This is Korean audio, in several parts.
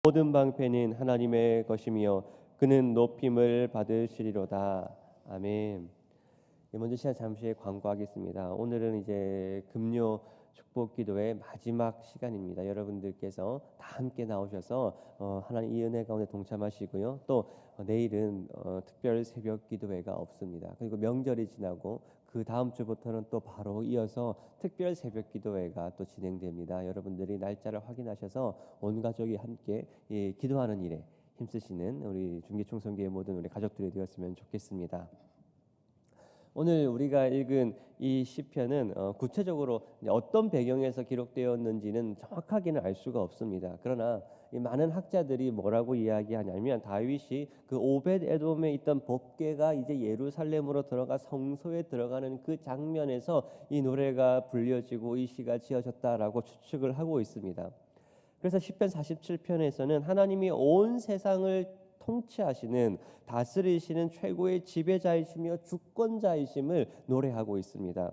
모든 방패는 하나님의 것이며 그는 높임을 받으시리로다. 아멘. 먼저 시간 잠시 광고하겠습니다. 오늘은 이제 금요 축복기도의 마지막 시간입니다. 여러분들께서 다 함께 나오셔서 하나님 이 은혜 가운데 동참하시고요. 또 내일은 특별 새벽 기도회가 없습니다. 그리고 명절이 지나고 그 다음 주부터는 또 바로 이어서 특별 새벽 기도회가 또 진행됩니다. 여러분들이 날짜를 확인하셔서 온 가족이 함께 기도하는 일에 힘쓰시는 우리 중기총성교회 모든 우리 가족들이 되었으면 좋겠습니다. 오늘 우리가 읽은 이 시편은 구체적으로 어떤 배경에서 기록되었는지는 정확하게는 알 수가 없습니다. 그러나 이 많은 학자들이 뭐라고 이야기하냐면 다윗이 그 오벳 에돔에 있던 법궤가 이제 예루살렘으로 들어가 성소에 들어가는 그 장면에서 이 노래가 불려지고 이 시가 지어졌다라고 추측을 하고 있습니다. 그래서 시편 47편에서는 하나님이 온 세상을 통치하시는 다스리시는 최고의 지배자이시며 주권자이심을 노래하고 있습니다.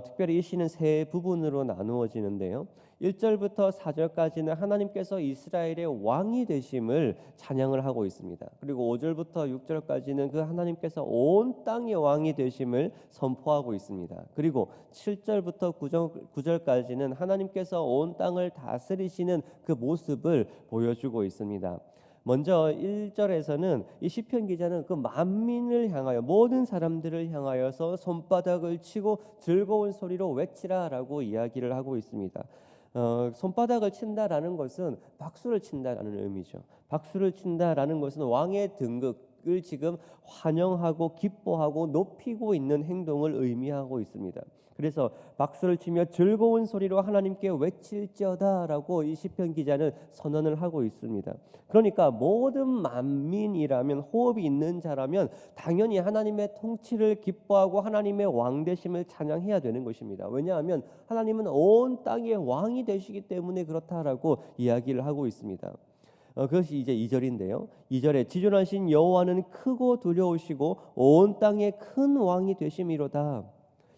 특별히 이 시는 세 부분으로 나누어지는데요. 1절부터 4절까지는 하나님께서 이스라엘의 왕이 되심을 찬양을 하고 있습니다. 그리고 5절부터 6절까지는 그 하나님께서 온 땅의 왕이 되심을 선포하고 있습니다. 그리고 7절부터 9절까지는 하나님께서 온 땅을 다스리시는 그 모습을 보여주고 있습니다. 먼저 1절에서는 이 시편 기자는 그 만민을 향하여 모든 사람들을 향하여서 손바닥을 치고 즐거운 소리로 외치라라고 이야기를 하고 있습니다. 손바닥을 친다라는 것은 박수를 친다라는 의미죠. 박수를 친다라는 것은 왕의 등극을 지금 환영하고 기뻐하고 높이고 있는 행동을 의미하고 있습니다. 그래서 박수를 치며 즐거운 소리로 하나님께 외칠지어다라고 이 시편 기자는 선언을 하고 있습니다. 그러니까 모든 만민이라면 호흡이 있는 자라면 당연히 하나님의 통치를 기뻐하고 하나님의 왕 되심을 찬양해야 되는 것입니다. 왜냐하면 하나님은 온 땅의 왕이 되시기 때문에 그렇다라고 이야기를 하고 있습니다. 그것이 이제 2절인데요. 2절에 지존하신 여호와는 크고 두려우시고 온 땅의 큰 왕이 되심이로다.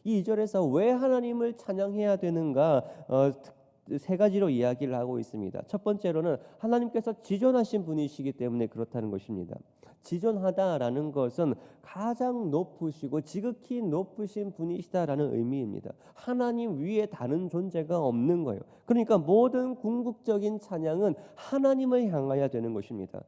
이 2절에서 왜 하나님을 찬양해야 되는가 세 가지로 이야기를 하고 있습니다. 첫 번째로는 하나님께서 지존하신 분이시기 때문에 그렇다는 것입니다. 지존하다라는 것은 가장 높으시고 지극히 높으신 분이시다라는 의미입니다. 하나님 위에 다른 존재가 없는 거예요. 그러니까 모든 궁극적인 찬양은 하나님을 향하여 되는 것입니다.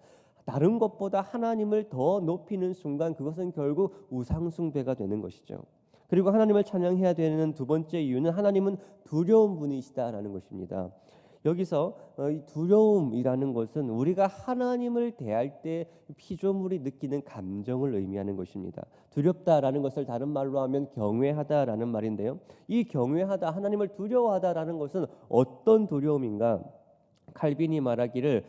다른 것보다 하나님을 더 높이는 순간 그것은 결국 우상숭배가 되는 것이죠. 그리고 하나님을 찬양해야 되는 두 번째 이유는 하나님은 두려운 분이시다라는 것입니다. 여기서 이 두려움이라는 것은 우리가 하나님을 대할 때 피조물이 느끼는 감정을 의미하는 것입니다. 두렵다라는 것을 다른 말로 하면 경외하다라는 말인데요. 이 경외하다, 하나님을 두려워하다라는 것은 어떤 두려움인가? 칼빈이 말하기를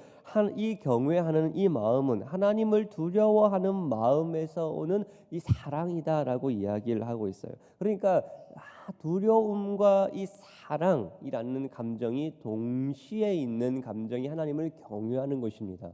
이 경외하는 이 마음은 하나님을 두려워하는 마음에서 오는 이 사랑이다라고 이야기를 하고 있어요. 그러니까 두려움과 이 사랑이라는 감정이 동시에 있는 감정이 하나님을 경외하는 것입니다.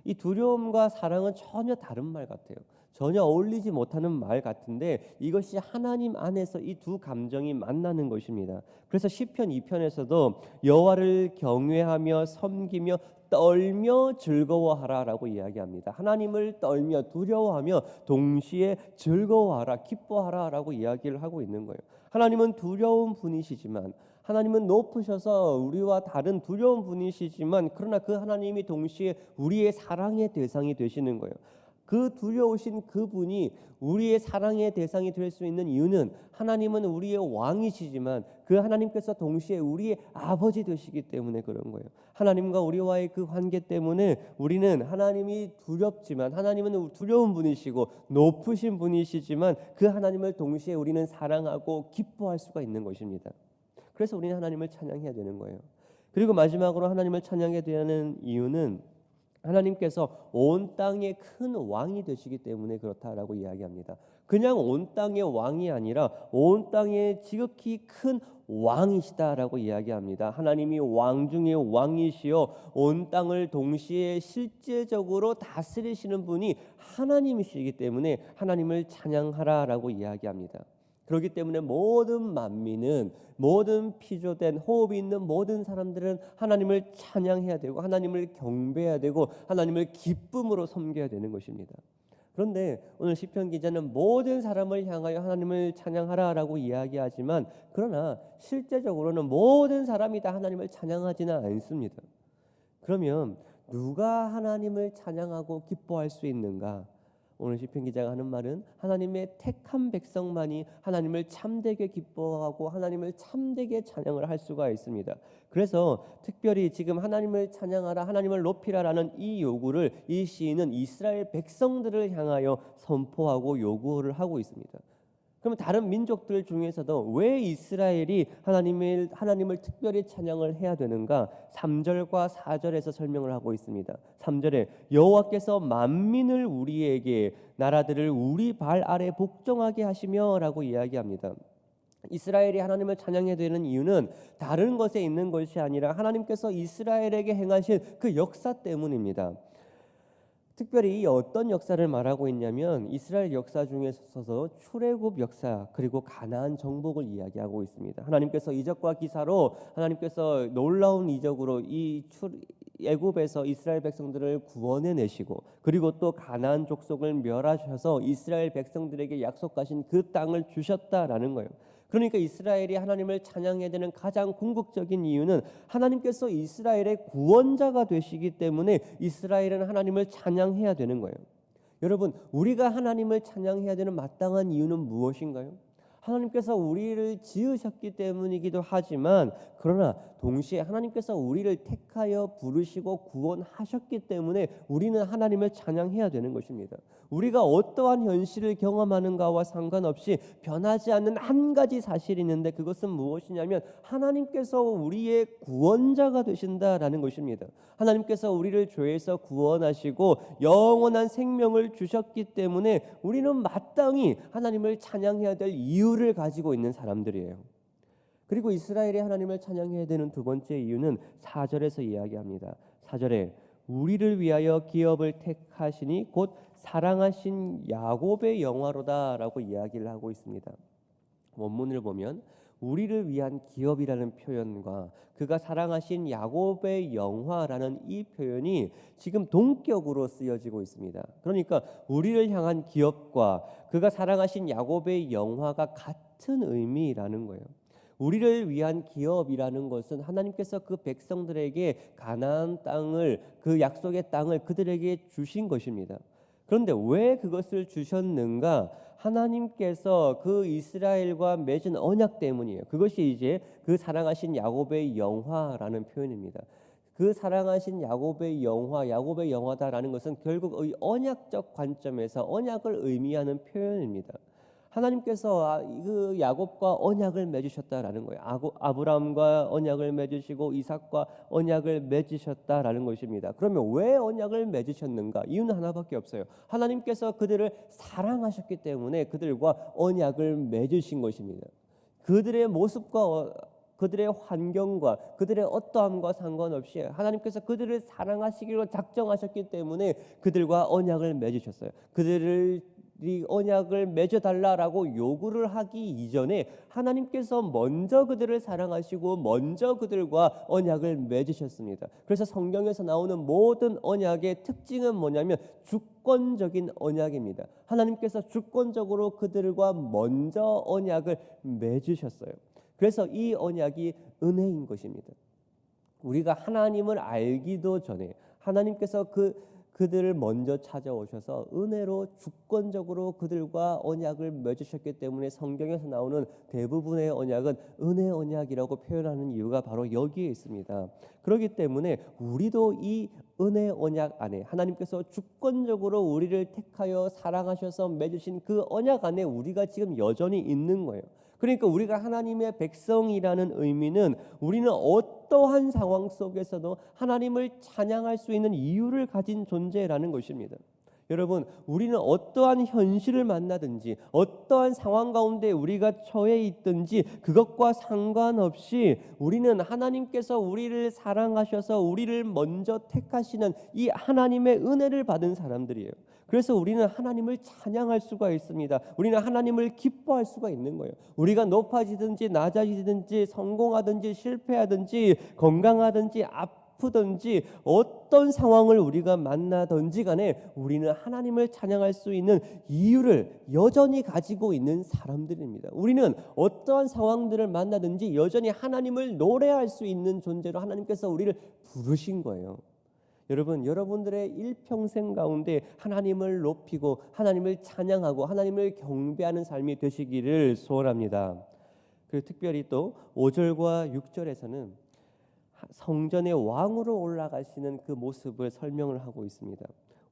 이 두려움과 사랑은 전혀 다른 말 같아요. 전혀 어울리지 못하는 말 같은데 이것이 하나님 안에서 이 두 감정이 만나는 것입니다. 그래서 시편 2편에서도 여호와를 경외하며 섬기며 떨며 즐거워하라라고 이야기합니다. 하나님을 떨며 두려워하며 동시에 즐거워하라, 기뻐하라라고 이야기를 하고 있는 거예요. 하나님은 두려운 분이시지만 하나님은 높으셔서 우리와 다른 두려운 분이시지만 그러나 그 하나님이 동시에 우리의 사랑의 대상이 되시는 거예요. 그 두려우신 그분이 우리의 사랑의 대상이 될 수 있는 이유는 하나님은 우리의 왕이시지만 그 하나님께서 동시에 우리의 아버지 되시기 때문에 그런 거예요. 하나님과 우리와의 그 관계 때문에 우리는 하나님이 두렵지만 하나님은 두려운 분이시고 높으신 분이시지만 그 하나님을 동시에 우리는 사랑하고 기뻐할 수가 있는 것입니다. 그래서 우리는 하나님을 찬양해야 되는 거예요. 그리고 마지막으로 하나님을 찬양해야 되는 이유는 하나님께서 온 땅의 큰 왕이 되시기 때문에 그렇다라고 이야기합니다. 그냥 온 땅의 왕이 아니라 온 땅의 지극히 큰 왕이시다라고 이야기합니다. 하나님이 왕 중의 왕이시여 온 땅을 동시에 실제적으로 다스리시는 분이 하나님이시기 때문에 하나님을 찬양하라라고 이야기합니다. 그렇기 때문에 모든 만민은, 모든 피조된 호흡이 있는 모든 사람들은 하나님을 찬양해야 되고 하나님을 경배해야 되고 하나님을 기쁨으로 섬겨야 되는 것입니다. 그런데 오늘 시편 기자는 모든 사람을 향하여 하나님을 찬양하라라고 이야기하지만, 그러나 실제적으로는 모든 사람이 다 하나님을 찬양하지는 않습니다. 그러면 누가 하나님을 찬양하고 기뻐할 수 있는가? 오늘 시편 기자가 하는 말은 하나님의 택한 백성만이 하나님을 참되게 기뻐하고 하나님을 참되게 찬양을 할 수가 있습니다. 그래서 특별히 지금 하나님을 찬양하라, 하나님을 높이라라는 이 요구를 이 시인은 이스라엘 백성들을 향하여 선포하고 요구를 하고 있습니다. 그러면 다른 민족들 중에서도 왜 이스라엘이 하나님을 특별히 찬양을 해야 되는가? 3절과 4절에서 설명을 하고 있습니다. 3절에 여호와께서 만민을 우리에게, 나라들을 우리 발 아래 복종하게 하시며 라고 이야기합니다. 이스라엘이 하나님을 찬양해야 되는 이유는 다른 것에 있는 것이 아니라 하나님께서 이스라엘에게 행하신 그 역사 때문입니다. 특별히 어떤 역사를 말하고 있냐면 이스라엘 역사 중에서 출애굽 역사 그리고 가나안 정복을 이야기하고 있습니다. 하나님께서 이적과 기사로, 하나님께서 놀라운 이적으로 애굽에서 이스라엘 백성들을 구원해 내시고, 그리고 또 가나안 족속을 멸하셔서 이스라엘 백성들에게 약속하신 그 땅을 주셨다라는 거예요. 그러니까 이스라엘이 하나님을 찬양해야 되는 가장 궁극적인 이유는 하나님께서 이스라엘의 구원자가 되시기 때문에 이스라엘은 하나님을 찬양해야 되는 거예요. 여러분, 우리가 하나님을 찬양해야 되는 마땅한 이유는 무엇인가요? 하나님께서 우리를 지으셨기 때문이기도 하지만, 그러나 동시에 하나님께서 우리를 택하여 부르시고 구원하셨기 때문에 우리는 하나님을 찬양해야 되는 것입니다. 우리가 어떠한 현실을 경험하는가와 상관없이 변하지 않는 한 가지 사실이 있는데, 그것은 무엇이냐면 하나님께서 우리의 구원자가 되신다라는 것입니다. 하나님께서 우리를 죄에서 구원하시고 영원한 생명을 주셨기 때문에 우리는 마땅히 하나님을 찬양해야 될 이유를 가지고 있는 사람들이에요. 그리고 이스라엘이 하나님을 찬양해야 되는 두 번째 이유는 4절에서 이야기합니다. 4절에 우리를 위하여 기업을 택하시니 곧 사랑하신 야곱의 영화로다라고 이야기를 하고 있습니다. 원문을 보면 우리를 위한 기업이라는 표현과 그가 사랑하신 야곱의 영화라는 이 표현이 지금 동격으로 쓰여지고 있습니다. 그러니까 우리를 향한 기업과 그가 사랑하신 야곱의 영화가 같은 의미라는 거예요. 우리를 위한 기업이라는 것은 하나님께서 그 백성들에게 가나안 땅을, 그 약속의 땅을 그들에게 주신 것입니다. 그런데 왜 그것을 주셨는가? 하나님께서 그 이스라엘과 맺은 언약 때문이에요. 그것이 이제 그 사랑하신 야곱의 영화라는 표현입니다. 그 사랑하신 야곱의 영화, 야곱의 영화다라는 것은 결국 이 언약적 관점에서 언약을 의미하는 표현입니다. 하나님께서 그 야곱과 언약을 맺으셨다라는 거예요. 아브라함과 언약을 맺으시고 이삭과 언약을 맺으셨다라는 것입니다. 그러면 왜 언약을 맺으셨는가? 이유는 하나밖에 없어요. 하나님께서 그들을 사랑하셨기 때문에 그들과 언약을 맺으신 것입니다. 그들의 모습과 그들의 환경과 그들의 어떠함과 상관없이 하나님께서 그들을 사랑하시기로 작정하셨기 때문에 그들과 언약을 맺으셨어요. 그들을 이 언약을 맺어달라라고 요구를 하기 이전에 하나님께서 먼저 그들을 사랑하시고 먼저 그들과 언약을 맺으셨습니다. 그래서 성경에서 나오는 모든 언약의 특징은 뭐냐면 주권적인 언약입니다. 하나님께서 주권적으로 그들과 먼저 언약을 맺으셨어요. 그래서 이 언약이 은혜인 것입니다. 우리가 하나님을 알기도 전에 하나님께서 그들을 먼저 찾아오셔서 은혜로 주권적으로 그들과 언약을 맺으셨기 때문에 성경에서 나오는 대부분의 언약은 은혜 언약이라고 표현하는 이유가 바로 여기에 있습니다. 그렇기 때문에 우리도 이 은혜 언약 안에 하나님께서 주권적으로 우리를 택하여 사랑하셔서 맺으신 그 언약 안에 우리가 지금 여전히 있는 거예요. 그러니까 우리가 하나님의 백성이라는 의미는 우리는 어떠한 상황 속에서도 하나님을 찬양할 수 있는 이유를 가진 존재라는 것입니다. 여러분, 우리는 어떠한 현실을 만나든지 어떠한 상황 가운데 우리가 처해 있든지 그것과 상관없이 우리는 하나님께서 우리를 사랑하셔서 우리를 먼저 택하시는 이 하나님의 은혜를 받은 사람들이에요. 그래서 우리는 하나님을 찬양할 수가 있습니다. 우리는 하나님을 기뻐할 수가 있는 거예요. 우리가 높아지든지 낮아지든지 성공하든지 실패하든지 건강하든지 아프든지 어떤 상황을 우리가 만나든지 간에 우리는 하나님을 찬양할 수 있는 이유를 여전히 가지고 있는 사람들입니다. 우리는 어떠한 상황들을 만나든지 여전히 하나님을 노래할 수 있는 존재로 하나님께서 우리를 부르신 거예요. 여러분, 여러분들의 일평생 가운데 하나님을 높이고 하나님을 찬양하고 하나님을 경배하는 삶이 되시기를 소원합니다. 그리고 특별히 또 5절과 6절에서는 성전의 왕으로 올라가시는 그 모습을 설명을 하고 있습니다.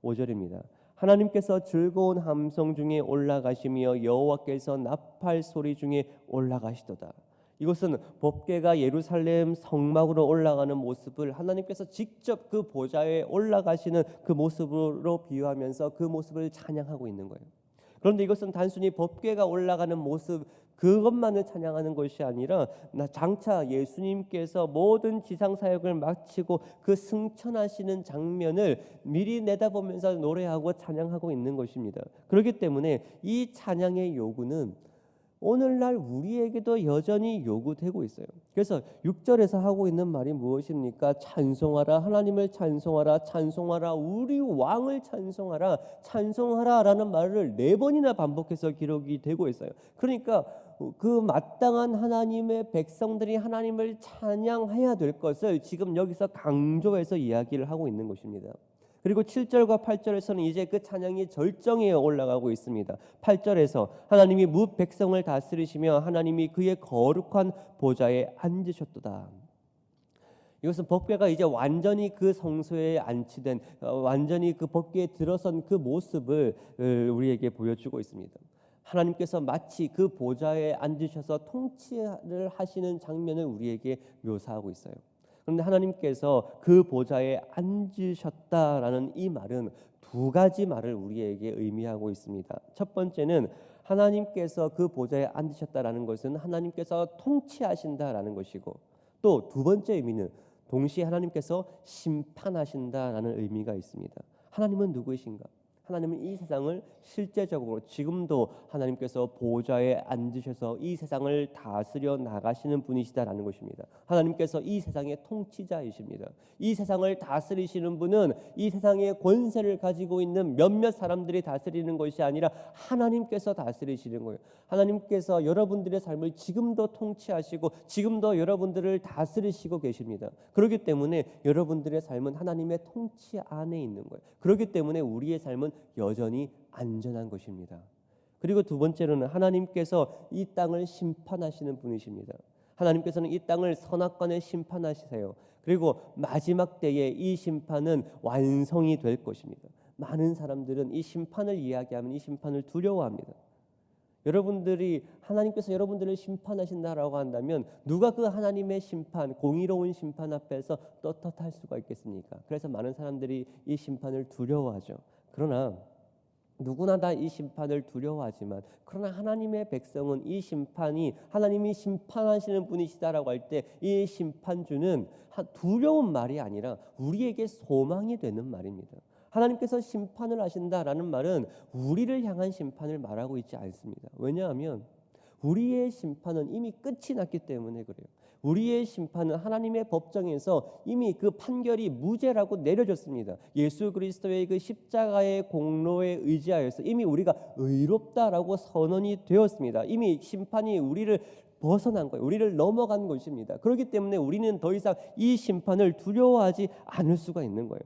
5절입니다. 하나님께서 즐거운 함성 중에 올라가시며 여호와께서 나팔 소리 중에 올라가시도다. 이것은 법궤가 예루살렘 성막으로 올라가는 모습을 하나님께서 직접 그 보좌에 올라가시는 그 모습으로 비유하면서 그 모습을 찬양하고 있는 거예요. 그런데 이것은 단순히 법궤가 올라가는 모습 그것만을 찬양하는 것이 아니라 장차 예수님께서 모든 지상 사역을 마치고 그 승천하시는 장면을 미리 내다보면서 노래하고 찬양하고 있는 것입니다. 그렇기 때문에 이 찬양의 요구는 오늘날 우리에게도 여전히 요구되고 있어요. 그래서 6절에서 하고 있는 말이 무엇입니까? 찬송하라, 하나님을 찬송하라, 찬송하라, 우리 왕을 찬송하라, 찬송하라 라는 말을 4번이나 반복해서 기록이 되고 있어요. 그러니까 그 마땅한 하나님의 백성들이 하나님을 찬양해야 될 것을 지금 여기서 강조해서 이야기를 하고 있는 것입니다. 그리고 7절과 8절에서는 이제 그 찬양이 절정에 올라가고 있습니다. 8절에서 하나님이 무 백성을 다스리시며 하나님이 그의 거룩한 보좌에 앉으셨도다. 이것은 법궤가 이제 완전히 그 성소에 안치된 완전히 그 법궤에 들어선 그 모습을 우리에게 보여주고 있습니다. 하나님께서 마치 그 보좌에 앉으셔서 통치를 하시는 장면을 우리에게 묘사하고 있어요. 그런데 하나님께서 그 보좌에 앉으셨다라는 이 말은 2가지 말을 우리에게 의미하고 있습니다. 첫 번째는 하나님께서 그 보좌에 앉으셨다라는 것은 하나님께서 통치하신다라는 것이고, 또 2번째 의미는 동시에 하나님께서 심판하신다라는 의미가 있습니다. 하나님은 누구이신가? 하나님은 이 세상을 실제적으로 지금도 하나님께서 보좌에 앉으셔서 이 세상을 다스려 나가시는 분이시다라는 것입니다. 하나님께서 이 세상의 통치자이십니다. 이 세상을 다스리시는 분은 이 세상의 권세를 가지고 있는 몇몇 사람들이 다스리는 것이 아니라 하나님께서 다스리시는 거예요. 하나님께서 여러분들의 삶을 지금도 통치하시고 지금도 여러분들을 다스리시고 계십니다. 그렇기 때문에 여러분들의 삶은 하나님의 통치 안에 있는 거예요. 그렇기 때문에 우리의 삶은 여전히 안전한 것입니다. 그리고 2번째로는 하나님께서 이 땅을 심판하시는 분이십니다. 하나님께서는 이 땅을 선악간에 심판하시세요. 그리고 마지막 때에 이 심판은 완성이 될 것입니다. 많은 사람들은 이 심판을 이야기하면 이 심판을 두려워합니다. 여러분들이 하나님께서 여러분들을 심판하신다라고 한다면 누가 그 하나님의 심판, 공의로운 심판 앞에서 떳떳할 수가 있겠습니까? 그래서 많은 사람들이 이 심판을 두려워하죠. 그러나 누구나 다 이 심판을 두려워하지만 그러나 하나님의 백성은 이 심판이 하나님이 심판하시는 분이시다라고 할 때 이 심판주는 두려운 말이 아니라 우리에게 소망이 되는 말입니다. 하나님께서 심판을 하신다라는 말은 우리를 향한 심판을 말하고 있지 않습니다. 왜냐하면 우리의 심판은 이미 끝이 났기 때문에 그래요. 우리의 심판은 하나님의 법정에서 이미 그 판결이 무죄라고 내려졌습니다. 예수 그리스도의 그 십자가의 공로에 의지하여서 이미 우리가 의롭다라고 선언이 되었습니다. 이미 심판이 우리를 벗어난 거예요. 우리를 넘어간 것입니다. 그렇기 때문에 우리는 더 이상 이 심판을 두려워하지 않을 수가 있는 거예요.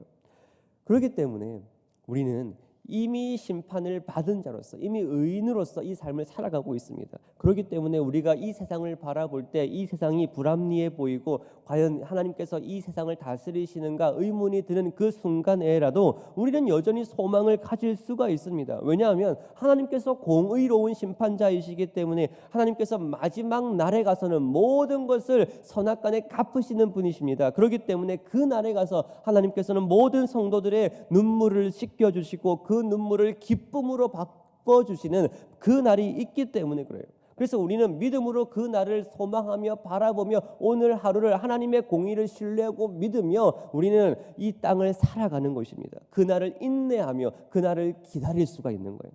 그렇기 때문에 우리는 이미 심판을 받은 자로서 이미 의인으로서 이 삶을 살아가고 있습니다. 그렇기 때문에 우리가 이 세상을 바라볼 때 이 세상이 불합리해 보이고 과연 하나님께서 이 세상을 다스리시는가 의문이 드는 그 순간에라도 우리는 여전히 소망을 가질 수가 있습니다. 왜냐하면 하나님께서 공의로운 심판자이시기 때문에 하나님께서 마지막 날에 가서는 모든 것을 선악간에 갚으시는 분이십니다. 그렇기 때문에 그 날에 가서 하나님께서는 모든 성도들의 눈물을 씻겨주시고 그 눈물을 기쁨으로 바꿔주시는 그 날이 있기 때문에 그래요. 그래서 우리는 믿음으로 그 날을 소망하며 바라보며 오늘 하루를 하나님의 공의를 신뢰하고 믿으며 우리는 이 땅을 살아가는 것입니다. 그 날을 인내하며 그 날을 기다릴 수가 있는 거예요.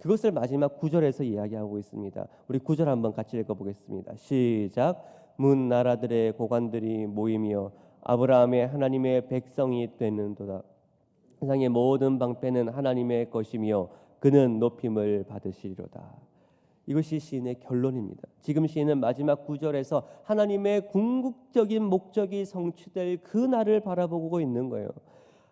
그것을 마지막 9절에서 이야기하고 있습니다. 우리 9절 한번 같이 읽어보겠습니다. 시작. 문 나라들의 고관들이 모이며 아브라함의 하나님의 백성이 되는도다. 세상의 모든 방패는 하나님의 것이며 그는 높임을 받으시리로다. 이것이 시인의 결론입니다. 지금 시인은 마지막 9절에서 하나님의 궁극적인 목적이 성취될 그 날을 바라보고 있는 거예요.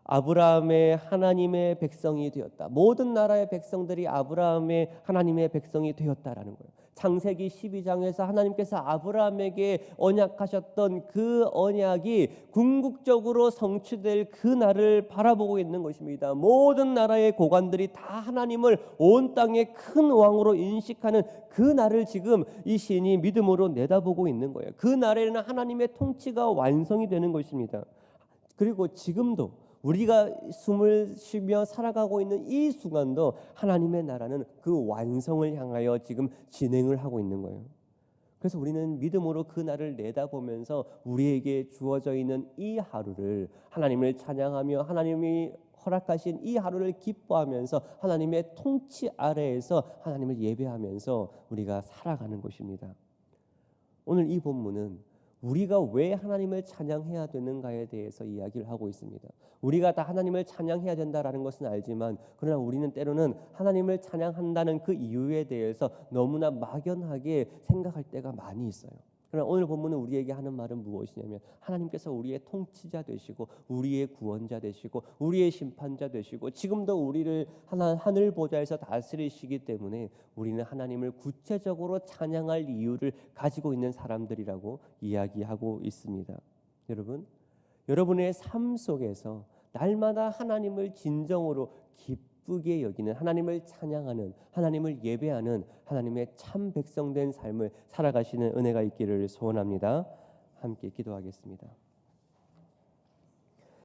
아브라함의 하나님의 백성이 되었다. 모든 나라의 백성들이 아브라함의 하나님의 백성이 되었다라는 거예요. 창세기 12장에서 하나님께서 아브라함에게 언약하셨던 그 언약이 궁극적으로 성취될 그 날을 바라보고 있는 것입니다. 모든 나라의 고관들이 다 하나님을 온 땅의 큰 왕으로 인식하는 그 날을 지금 이 시인이 믿음으로 내다보고 있는 거예요. 그 날에는 하나님의 통치가 완성이 되는 것입니다. 그리고 지금도 우리가 숨을 쉬며 살아가고 있는 이 순간도 하나님의 나라는 그 완성을 향하여 지금 진행을 하고 있는 거예요. 그래서 우리는 믿음으로 그 날을 내다보면서 우리에게 주어져 있는 이 하루를 하나님을 찬양하며 하나님이 허락하신 이 하루를 기뻐하면서 하나님의 통치 아래에서 하나님을 예배하면서 우리가 살아가는 것입니다. 오늘 이 본문은 우리가 왜 하나님을 찬양해야 되는가에 대해서 이야기를 하고 있습니다. 우리가 다 하나님을 찬양해야 된다라는 것은 알지만 그러나 우리는 때로는 하나님을 찬양한다는 그 이유에 대해서 너무나 막연하게 생각할 때가 많이 있어요. 그러나 오늘 본문은 우리에게 하는 말은 무엇이냐면 하나님께서 우리의 통치자 되시고 우리의 구원자 되시고 우리의 심판자 되시고 지금도 우리를 하늘 보좌에서 다스리시기 때문에 우리는 하나님을 구체적으로 찬양할 이유를 가지고 있는 사람들이라고 이야기하고 있습니다. 여러분의 삶 속에서 날마다 하나님을 진정으로 기쁘게 여기는 하나님을 찬양하는 하나님을 예배하는 하나님의 참 백성된 삶을 살아가시는 은혜가 있기를 소원합니다. 함께 기도하겠습니다.